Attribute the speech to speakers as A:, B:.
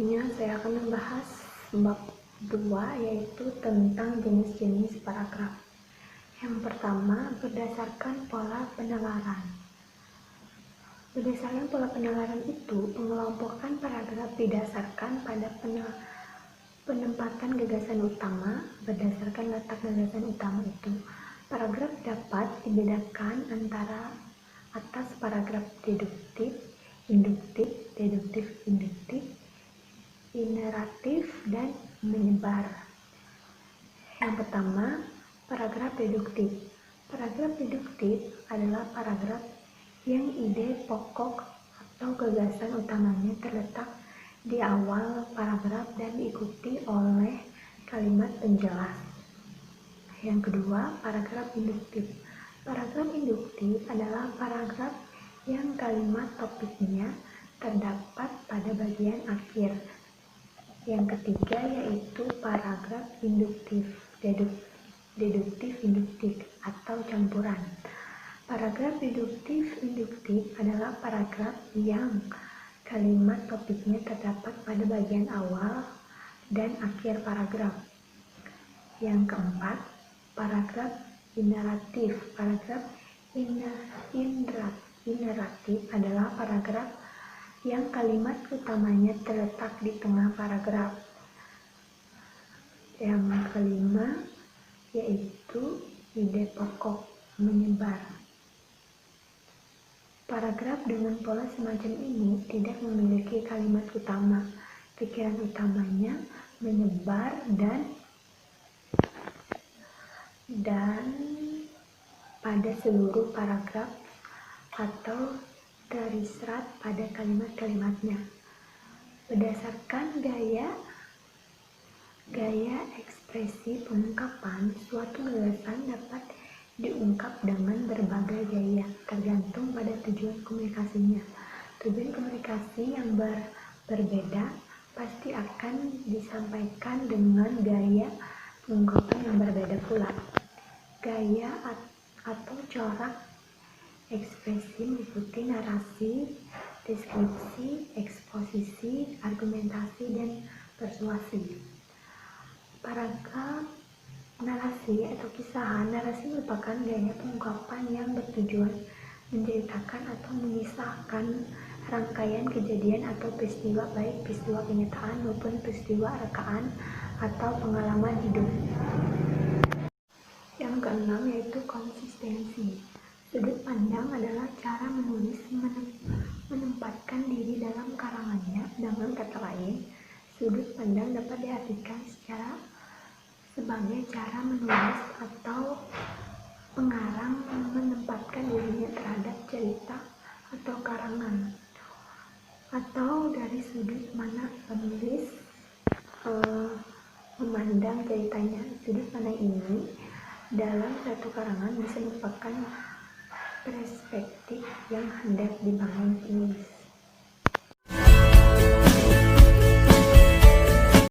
A: Selanjutnya saya akan membahas bab 2, yaitu tentang jenis-jenis paragraf. Yang pertama, berdasarkan pola penalaran. Berdasarkan pola penalaran itu, pengelompokan paragraf didasarkan pada penempatan gagasan utama. Berdasarkan letak gagasan utama itu, paragraf dapat dibedakan antara atas paragraf deduktif, induktif, deduktif-induktif, ineratif, dan menyebar. Yang pertama, paragraf deduktif. Paragraf deduktif adalah paragraf yang ide pokok atau gagasan utamanya terletak di awal paragraf dan diikuti oleh kalimat penjelas. Yang kedua, paragraf induktif. Paragraf induktif adalah paragraf yang kalimat topiknya terdapat pada bagian akhir. Yang ketiga yaitu paragraf induktif, deduktif-induktif atau campuran. Paragraf deduktif-induktif adalah paragraf yang kalimat topiknya terdapat pada bagian awal dan akhir paragraf. Yang keempat, paragraf ineratif. Paragraf ineratif adalah paragraf yang kalimat utamanya terletak di tengah paragraf. Yang kelima yaitu ide pokok, menyebar. Paragraf dengan pola semacam ini tidak memiliki kalimat utama. Pikiran utamanya menyebar dan pada seluruh paragraf atau terserat pada kalimat-kalimatnya. Berdasarkan gaya ekspresi pengungkapan, suatu gagasan dapat diungkap dengan berbagai gaya, tergantung pada tujuan komunikasinya. Tujuan komunikasi yang berbeda pasti akan disampaikan dengan gaya pengungkapan yang berbeda pula. Gaya atau corak ekspresi meliputi narasi, deskripsi, eksposisi, argumentasi, dan persuasi. Paragraf narasi atau kisahan. Narasi merupakan gaya pengungkapan yang bertujuan menceritakan atau mengisahkan rangkaian kejadian atau peristiwa, baik peristiwa kenyataan maupun peristiwa rekaan atau pengalaman hidup. Yang keenam yaitu konsistensi. Sudut pandang adalah cara menulis menempatkan diri dalam karangannya. Dengan kata lain, sudut pandang dapat diartikan sebagai cara menulis atau pengarang menempatkan dirinya terhadap cerita atau karangan, atau dari sudut mana penulis memandang ceritanya. Sudut pandang ini dalam satu karangan bisa merupakan perspektif yang hendak dibangun penulis.